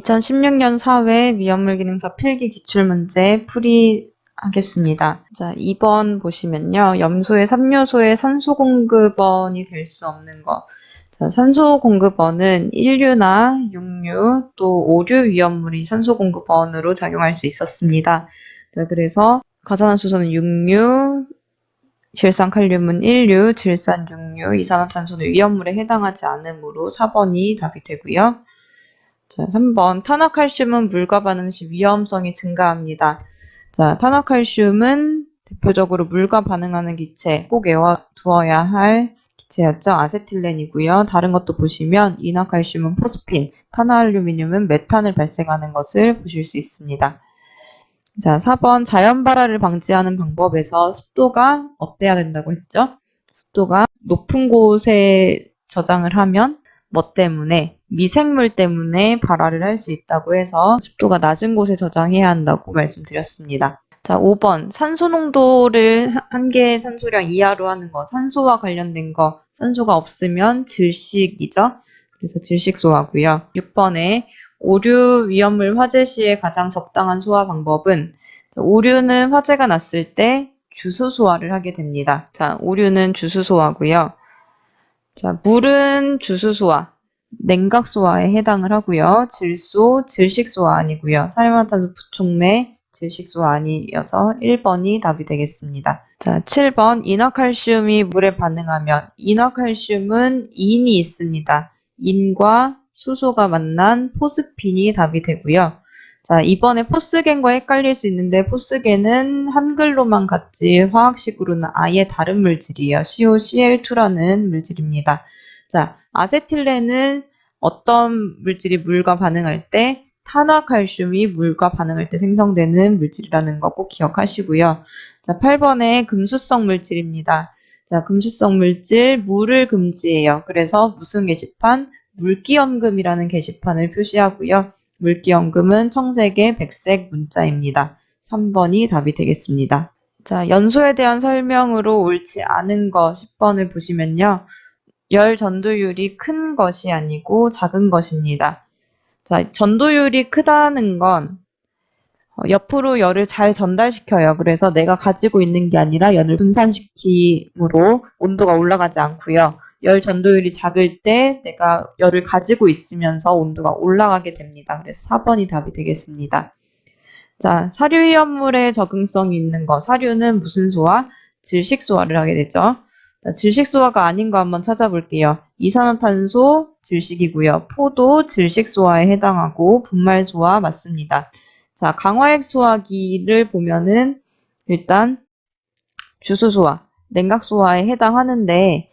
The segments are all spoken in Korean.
2016년 사회 위험물 기능사 필기 기출문제 풀이하겠습니다. 자, 2번 보시면요. 염소의 3요소의 산소 공급원이 될 수 없는 거. 자, 산소 공급원은 1류나 6류 또 5류 위험물이 산소 공급원으로 작용할 수 있었습니다. 자, 그래서 가산화수소는 6류, 질산칼륨은 1류, 질산 6류, 이산화탄소는 위험물에 해당하지 않으므로 4번이 답이 되고요. 자, 3번 탄화칼슘은 물과 반응 시 위험성이 증가합니다. 자, 탄화칼슘은 대표적으로 물과 반응하는 기체, 꼭 외워두어야 할 기체였죠. 아세틸렌이고요. 다른 것도 보시면 이나칼슘은 포스핀, 탄화알루미늄은 메탄을 발생하는 것을 보실 수 있습니다. 자, 4번 자연 발화를 방지하는 방법에서 습도가 어때야 된다고 했죠? 습도가 높은 곳에 저장을 하면 뭐 때문에? 미생물 때문에 발화를 할 수 있다고 해서 습도가 낮은 곳에 저장해야 한다고 말씀드렸습니다. 자, 5번 산소 농도를 한 개의 산소량 이하로 하는 거, 산소와 관련된 거, 산소가 없으면 질식이죠. 그래서 질식 소화고요. 6번에 오류 위험물 화재 시에 가장 적당한 소화 방법은 오류는 화재가 났을 때 주수 소화를 하게 됩니다. 자, 오류는 주수 소화고요. 자, 물은 주수 소화, 냉각 소화에 해당을 하고요. 질소, 질식 소화 아니고요. 산화탄소 부촉매, 질식 소화 아니어서 1번이 답이 되겠습니다. 자, 7번 인화칼슘이 물에 반응하면 인화칼슘은 인이 있습니다. 인과 수소가 만난 포스핀이 답이 되고요. 자, 이번에 포스겐과 헷갈릴 수 있는데 포스겐은 한글로만 같지 화학식으로는 아예 다른 물질이에요. COCl2라는 물질입니다. 자, 아세틸렌은 어떤 물질이 물과 반응할 때 탄화칼슘이 물과 반응할 때 생성되는 물질이라는 거 꼭 기억하시고요. 자, 8번에 금수성 물질입니다. 자, 금수성 물질 물을 금지해요. 그래서 무슨 게시판? 물기염금이라는 게시판을 표시하고요. 물기염금은 청색의 백색 문자입니다. 3번이 답이 되겠습니다. 자, 연소에 대한 설명으로 옳지 않은 거 10번을 보시면요. 열 전도율이 큰 것이 아니고 작은 것입니다. 자, 전도율이 크다는 건 옆으로 열을 잘 전달시켜요. 그래서 내가 가지고 있는 게 아니라 열을 분산시킴으로 온도가 올라가지 않고요. 열 전도율이 작을 때 내가 열을 가지고 있으면서 온도가 올라가게 됩니다. 그래서 4번이 답이 되겠습니다. 자, 사료위험물에 적응성이 있는 거. 사료는 무슨 소화? 질식 소화를 하게 되죠. 자, 질식 소화가 아닌 거 한번 찾아볼게요. 이산화탄소 질식이고요. 포도 질식 소화에 해당하고 분말 소화 맞습니다. 자, 강화액 소화기를 보면은 일단 주수 소화, 냉각 소화에 해당하는데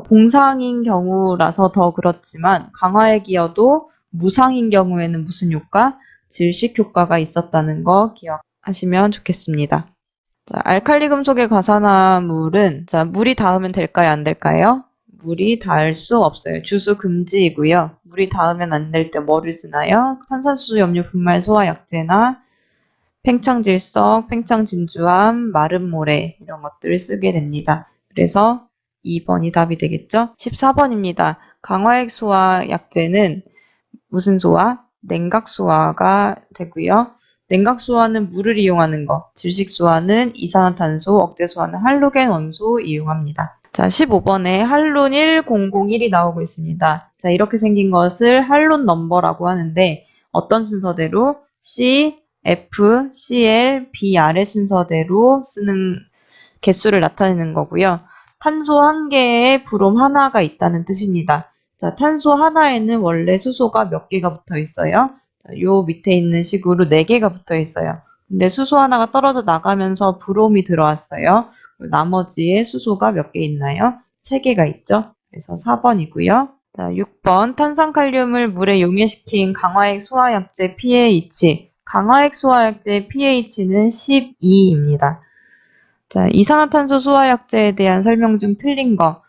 봉상인 경우라서 더 그렇지만 강화액이어도 무상인 경우에는 무슨 효과? 질식 효과가 있었다는 거 기억하시면 좋겠습니다. 자, 알칼리 금속의 가산화물은 자, 물이 닿으면 될까요? 안 될까요? 물이 닿을 수 없어요. 주수 금지이고요. 물이 닿으면 안 될 때 뭐를 쓰나요? 탄산수소 염료 분말 소화 약제나 팽창질석, 팽창진주암, 마른 모래 이런 것들을 쓰게 됩니다. 그래서 2번이 답이 되겠죠? 14번입니다. 강화액 소화 약제는 무슨 소화? 냉각 소화가 되고요. 냉각 소화는 물을 이용하는 거, 질식 소화는 이산화탄소, 억제 소화는 할로겐 원소 이용합니다. 자, 15번에 할론 1001이 나오고 있습니다. 자, 이렇게 생긴 것을 할론 넘버라고 하는데 어떤 순서대로 C, F, Cl, Br의 순서대로 쓰는 개수를 나타내는 거고요. 탄소 1개에 브롬 하나가 있다는 뜻입니다. 자, 탄소 하나에는 원래 수소가 몇 개가 붙어 있어요? 자, 요 밑에 있는 식으로 4개가 붙어 있어요. 근데 수소 하나가 떨어져 나가면서 브롬이 들어왔어요. 나머지에 수소가 몇 개 있나요? 3개가 있죠. 그래서 4번이고요. 자, 6번 탄산칼륨을 물에 용해시킨 강화액 소화약제 pH. 강화액 소화약제 pH는 12입니다. 자, 이산화탄소 소화약제에 대한 설명 중 틀린 거.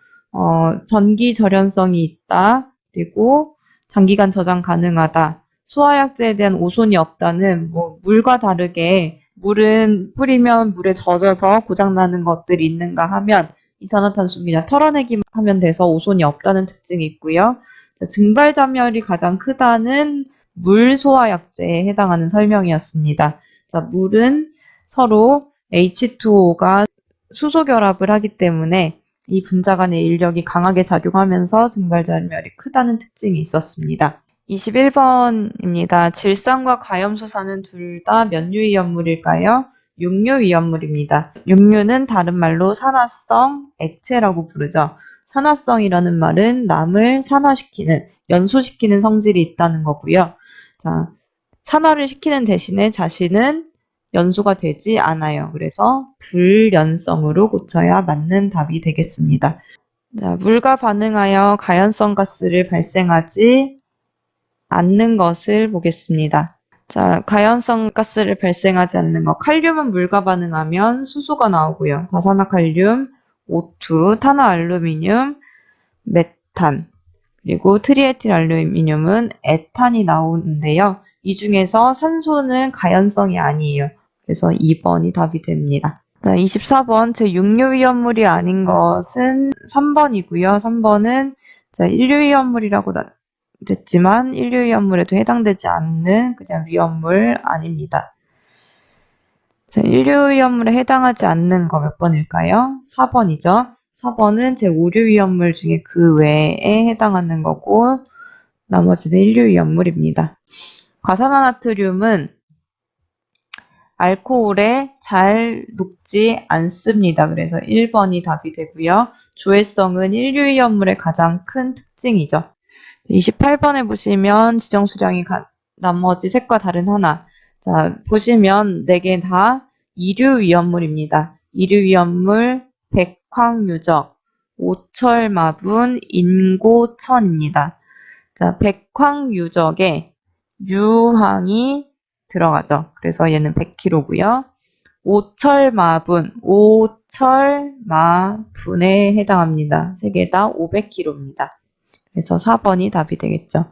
전기 절연성이 있다. 그리고 장기간 저장 가능하다. 소화약제에 대한 오손이 없다는 물과 다르게 물은 뿌리면 물에 젖어서 고장나는 것들이 있는가 하면 이산화탄소 그냥 털어내기만 하면 돼서 오손이 없다는 특징이 있고요. 자, 증발자멸이 가장 크다는 물 소화약제에 해당하는 설명이었습니다. 자, 물은 서로 H2O가 수소 결합을 하기 때문에 이 분자 간의 인력이 강하게 작용하면서 증발절멸이 크다는 특징이 있었습니다. 21번입니다. 질산과 가염소사는 둘 다 면류위험물일까요? 육류위험물입니다. 육류는 다른 말로 산화성 액체라고 부르죠. 산화성이라는 말은 남을 산화시키는, 연소시키는 성질이 있다는 거고요. 자, 산화를 시키는 대신에 자신은 연소가 되지 않아요. 그래서 불연성으로 고쳐야 맞는 답이 되겠습니다. 자, 물과 반응하여 가연성 가스를 발생하지 않는 것을 보겠습니다. 자, 가연성 가스를 발생하지 않는 것. 칼륨은 물과 반응하면 수소가 나오고요. 과산화칼륨, O2, 탄화알루미늄, 메탄, 그리고 트리에틸알루미늄은 에탄이 나오는데요. 이 중에서 산소는 가연성이 아니에요. 그래서 2번이 답이 됩니다. 자, 24번 제6류위험물이 아닌 것은 3번이고요. 3번은 자, 1류위험물이라고 됐지만 1류위험물에도 해당되지 않는 그냥 위험물 아닙니다. 자, 1류위험물에 해당하지 않는 거 몇 번일까요? 4번이죠. 4번은 제5류위험물 중에 그 외에 해당하는 거고 나머지는 1류위험물입니다. 과산화나트륨은 알코올에 잘 녹지 않습니다. 그래서 1번이 답이 되고요. 조회성은 1류위험물의 가장 큰 특징이죠. 28번에 보시면 지정수량이 나머지 색과 다른 하나. 자, 보시면 4개 다 2류위험물입니다. 2류위험물 백황유적, 오철마분, 인고천입니다. 자, 백황유적에 유황이 들어가죠. 그래서 얘는 100kg고요. 오철마분, 오철마분에 해당합니다. 3개 다 500kg입니다. 그래서 4번이 답이 되겠죠.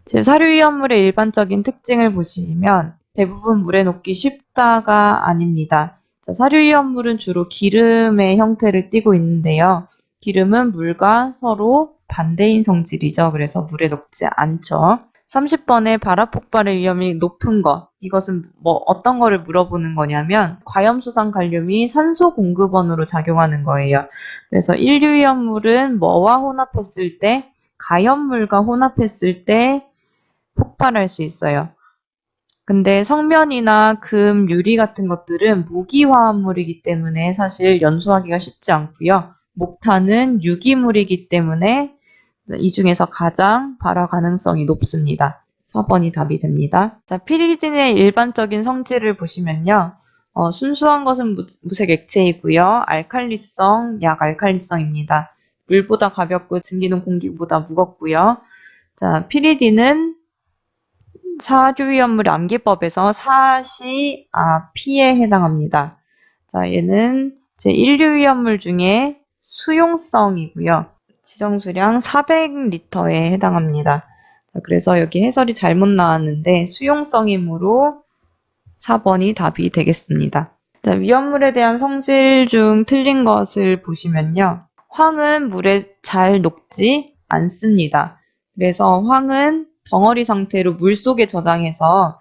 제 사료위험물의 일반적인 특징을 보시면 대부분 물에 녹기 쉽다가 아닙니다. 자, 사료위험물은 주로 기름의 형태를 띠고 있는데요. 기름은 물과 서로 반대인 성질이죠. 그래서 물에 녹지 않죠. 30번에 발화폭발의 위험이 높은 것. 이것은 어떤 거를 물어보는 거냐면 과염소산 칼륨이 산소 공급원으로 작용하는 거예요. 그래서 1류위험물은 뭐와 혼합했을 때, 가염물과 혼합했을 때 폭발할 수 있어요. 근데 성면이나 금, 유리 같은 것들은 무기화합물이기 때문에 사실 연소하기가 쉽지 않고요. 목탄은 유기물이기 때문에 이 중에서 가장 발화 가능성이 높습니다. 4번이 답이 됩니다. 자, 피리딘의 일반적인 성질을 보시면요. 순수한 것은 무색 액체이고요. 알칼리성, 약알칼리성입니다. 물보다 가볍고 증기는 공기보다 무겁고요. 자, 피리딘은 사주위험물 암기법에서 사시, 피에 해당합니다. 자, 얘는 제1류위험물 중에 수용성이고요. 지정수량 400리터에 해당합니다. 자, 그래서 여기 해설이 잘못 나왔는데 수용성이므로 4번이 답이 되겠습니다. 자, 위험물에 대한 성질 중 틀린 것을 보시면요. 황은 물에 잘 녹지 않습니다. 그래서 황은 덩어리 상태로 물속에 저장해서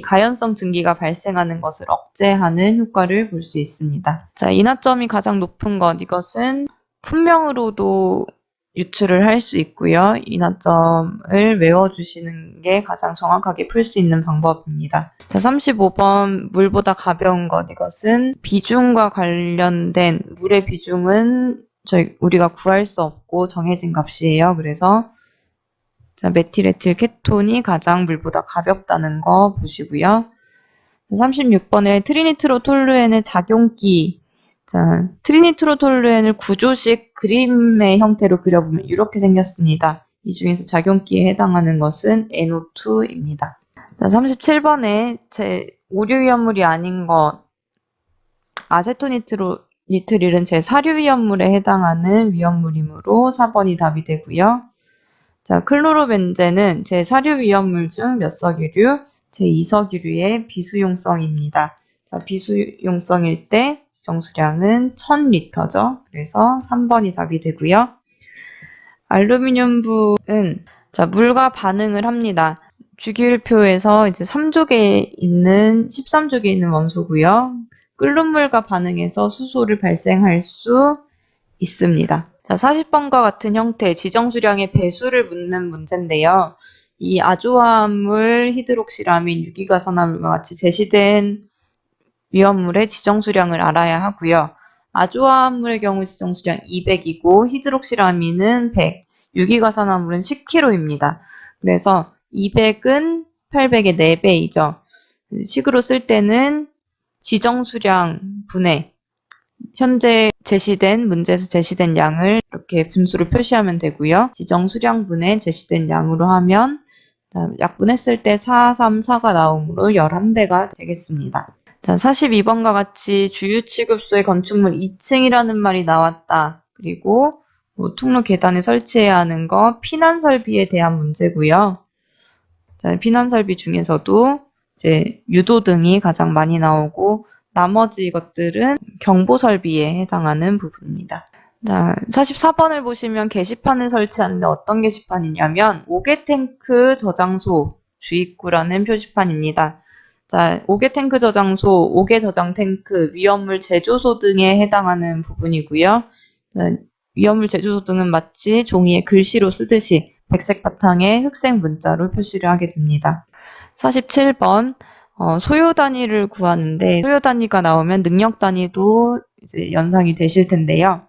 가연성 증기가 발생하는 것을 억제하는 효과를 볼 수 있습니다. 자, 인하점이 가장 높은 것, 이것은 품명으로도 유출을 할 수 있고요. 인하점을 외워주시는 게 가장 정확하게 풀 수 있는 방법입니다. 자, 35번 물보다 가벼운 것, 이것은 비중과 관련된 물의 비중은 우리가 구할 수 없고 정해진 값이에요. 그래서 자, 메틸에틸 케톤이 가장 물보다 가볍다는 거 보시고요. 36번에 트리니트로톨루엔의 작용기. 자, 트리니트로톨루엔을 구조식 그림의 형태로 그려보면 이렇게 생겼습니다. 이 중에서 작용기에 해당하는 것은 NO2입니다. 자, 37번에 제5류위험물이 아닌 것, 아세토니트릴은 제4류위험물에 해당하는 위험물이므로 4번이 답이 되고요. 자, 클로로벤젠은 제4류위험물 중 몇 석유류? 제2석유류의 비수용성입니다. 자, 비수용성일 때 지정수량은 1000리터죠. 그래서 3번이 답이 되고요. 알루미늄분은 자, 물과 반응을 합니다. 주기율표에서 이제 3족에 있는 13족에 있는 원소고요. 끓는 물과 반응해서 수소를 발생할 수 있습니다. 자, 40번과 같은 형태 지정수량의 배수를 묻는 문제인데요. 이 아조화합물, 히드록시라민, 유기가산화물과 같이 제시된 위험물의 지정수량을 알아야 하고요. 아조화합물의 경우 지정수량 200이고 히드록시라민은 100, 유기가산화물은 10kg입니다. 그래서 200은 800의 4배이죠. 식으로 쓸 때는 지정수량 분의 현재 문제에서 제시된 양을 이렇게 분수로 표시하면 되고요. 지정수량분의 제시된 양으로 하면 약분했을 때 434가 나오므로 11배가 되겠습니다. 자, 42번과 같이 주유취급소의 건축물 2층이라는 말이 나왔다. 그리고 통로 계단에 설치해야 하는 거 피난설비에 대한 문제고요. 자, 피난설비 중에서도 이제 유도등이 가장 많이 나오고 나머지 것들은 경보설비에 해당하는 부분입니다. 자, 44번을 보시면 게시판을 설치하는데 어떤 게시판이냐면 5개 탱크 저장소 주입구라는 표시판입니다. 자, 5개 탱크 저장소, 5개 저장 탱크, 위험물 제조소 등에 해당하는 부분이고요. 위험물 제조소 등은 마치 종이에 글씨로 쓰듯이 백색 바탕에 흑색 문자로 표시를 하게 됩니다. 47번 소요 단위를 구하는데 소요 단위가 나오면 능력 단위도 이제 연상이 되실 텐데요.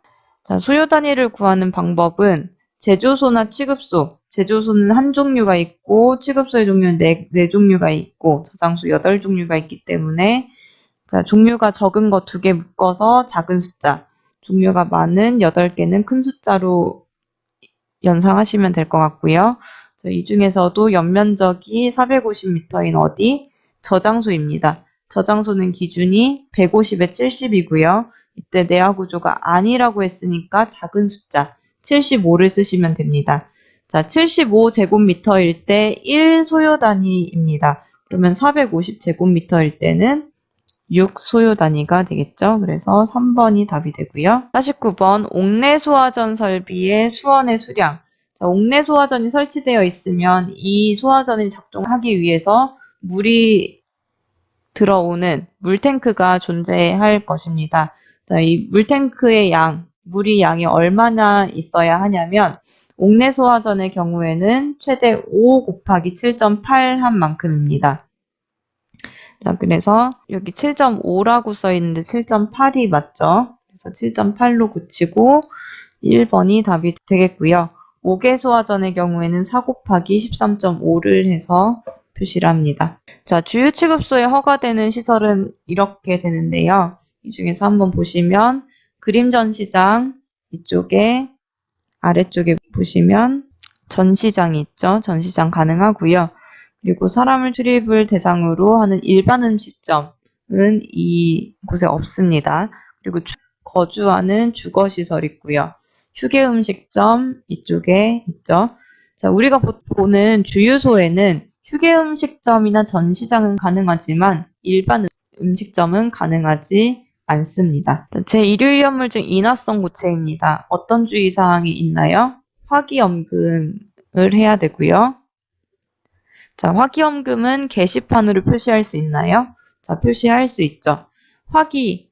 자, 소요 단위를 구하는 방법은 제조소나 취급소, 제조소는 한 종류가 있고 취급소의 종류는 네 종류가 있고 저장소 8종류가 있기 때문에 자, 종류가 적은 거 2개 묶어서 작은 숫자, 종류가 많은 8개는 큰 숫자로 연상하시면 될 것 같고요. 이 중에서도 연면적이 450m인 어디? 저장소입니다. 저장소는 기준이 150에 70이고요. 이때 내화 구조가 아니라고 했으니까 작은 숫자 75를 쓰시면 됩니다. 자, 75제곱미터일 때 1소요 단위입니다. 그러면 450제곱미터일 때는 6소요 단위가 되겠죠. 그래서 3번이 답이 되고요. 49번 옥내 소화전 설비의 수원의 수량. 자, 옥내 소화전이 설치되어 있으면 이 소화전을 작동하기 위해서 물이 들어오는 물탱크가 존재할 것입니다. 자, 이 물탱크의 물의 양이 얼마나 있어야 하냐면 옥내 소화전의 경우에는 최대 5 곱하기 7.8 한 만큼입니다. 자, 그래서 여기 7.5라고 써 있는데 7.8이 맞죠? 그래서 7.8로 고치고 1번이 답이 되겠고요. 5개 소화전의 경우에는 4 곱하기 13.5를 해서 표시를 합니다. 자, 주유취급소에 허가되는 시설은 이렇게 되는데요. 이 중에서 한번 보시면 그림 전시장 이쪽에 아래쪽에 보시면 전시장이 있죠. 전시장 가능하고요. 그리고 사람을 출입을 대상으로 하는 일반 음식점은 이곳에 없습니다. 그리고 거주하는 주거시설 있고요. 휴게 음식점 이쪽에 있죠. 자, 우리가 보는 주유소에는 휴게 음식점이나 전시장은 가능하지만 일반 음식점은 가능하지 않습니다. 제1류 위험물 중 인화성 고체입니다. 어떤 주의사항이 있나요? 화기염금을 해야 되고요. 자, 화기염금은 게시판으로 표시할 수 있나요? 자, 표시할 수 있죠.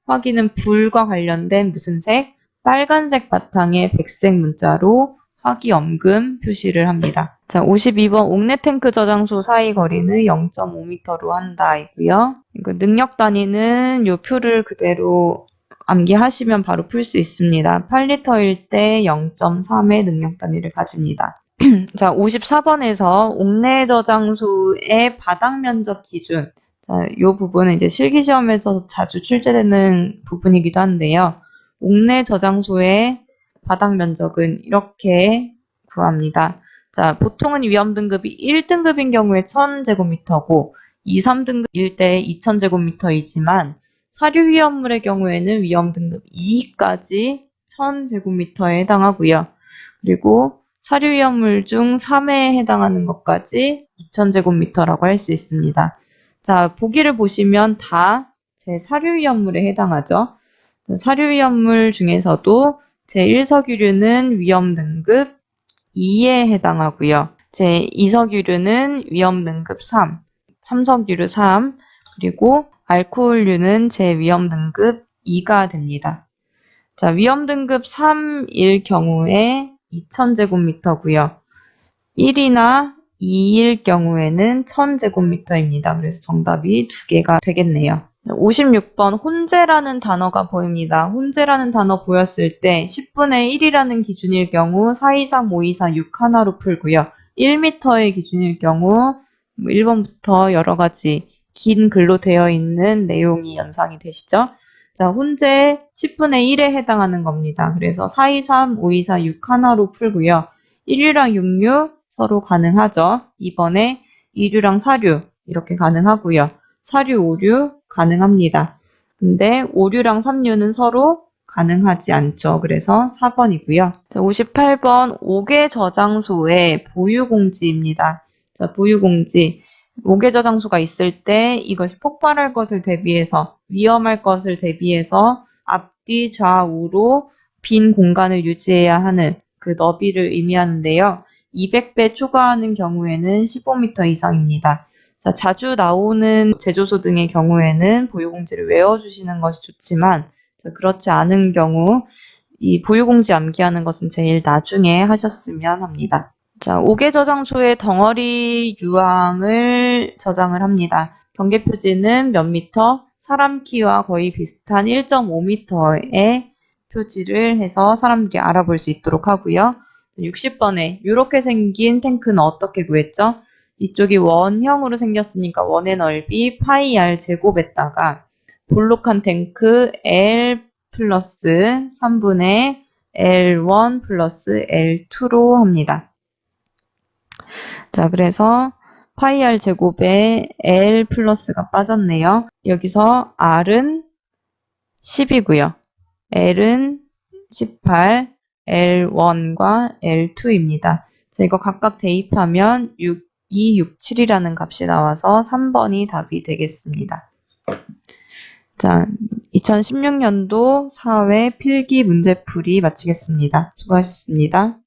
화기는 불과 관련된 무슨 색? 빨간색 바탕에 백색 문자로 화기염금 표시를 합니다. 자, 52번 옥내 탱크 저장소 사이 거리는 0.5m로 한다 이고요. 능력 단위는 요 표를 그대로 암기하시면 바로 풀 수 있습니다. 8리터일 때 0.3의 능력 단위를 가집니다. 자, 54번에서 옥내 저장소의 바닥 면적 기준. 자, 이 부분은 이제 실기시험에서 자주 출제되는 부분이기도 한데요. 옥내 저장소의 바닥 면적은 이렇게 구합니다. 자, 보통은 위험 등급이 1등급인 경우에 1000제곱미터고 2, 3등급일 때 2000제곱미터이지만 사료 위험물의 경우에는 위험 등급 2까지 1000제곱미터에 해당하고요. 그리고 사료 위험물 중 3회에 해당하는 것까지 2000제곱미터라고 할 수 있습니다. 자, 보기를 보시면 다 제 사료 위험물에 해당하죠. 사료 위험물 중에서도 제1석유류는 위험 등급 2에 해당하고요. 제2석유류는 위험 등급 3, 삼석유류 3, 그리고 알코올류는 제 위험 등급 2가 됩니다. 자, 위험 등급 3일 경우에 2000제곱미터고요. 1이나 2일 경우에는 1000제곱미터입니다. 그래서 정답이 2개가 되겠네요. 56번 혼재라는 단어가 보입니다. 혼재라는 단어 보였을 때 10분의 1이라는 기준일 경우 4, 2, 3, 5, 2, 4, 6 하나로 풀고요. 1m의 기준일 경우 1번부터 여러 가지 긴 글로 되어 있는 내용이 연상이 되시죠? 자, 혼재 10분의 1에 해당하는 겁니다. 그래서 4, 2, 3, 5, 2, 4, 6 하나로 풀고요. 1류랑 6류 서로 가능하죠. 2번에 2류랑 4류 이렇게 가능하고요. 4류, 5류 가능합니다. 근데 5류랑 3류는 서로 가능하지 않죠. 그래서 4번이고요. 자, 58번 5개 저장소의 보유공지입니다. 자, 보유공지. 5개 저장소가 있을 때 이것이 폭발할 것을 대비해서 위험할 것을 대비해서 앞뒤 좌우로 빈 공간을 유지해야 하는 그 너비를 의미하는데요. 200배 초과하는 경우에는 15m 이상입니다. 자, 자주 나오는 제조소 등의 경우에는 보유공지를 외워주시는 것이 좋지만 자, 그렇지 않은 경우 이 보유공지 암기하는 것은 제일 나중에 하셨으면 합니다. 자, 5개 저장소의 덩어리 유황을 저장을 합니다. 경계 표지는 몇 미터? 사람 키와 거의 비슷한 1.5m의 표지를 해서 사람들이 알아볼 수 있도록 하고요. 60번에 이렇게 생긴 탱크는 어떻게 구했죠? 이쪽이 원형으로 생겼으니까 원의 넓이 파이 r 제곱에다가 볼록한 탱크 L 플러스 3분의 L1 플러스 L2로 합니다. 자, 그래서 파이 r 제곱에 L 플러스가 빠졌네요. 여기서 R은 10이고요. L은 18, L1과 L2입니다. 자, 이거 각각 대입하면 6, 2, 6, 7이라는 값이 나와서 3번이 답이 되겠습니다. 자, 2016년도 사회 필기 문제풀이 마치겠습니다. 수고하셨습니다.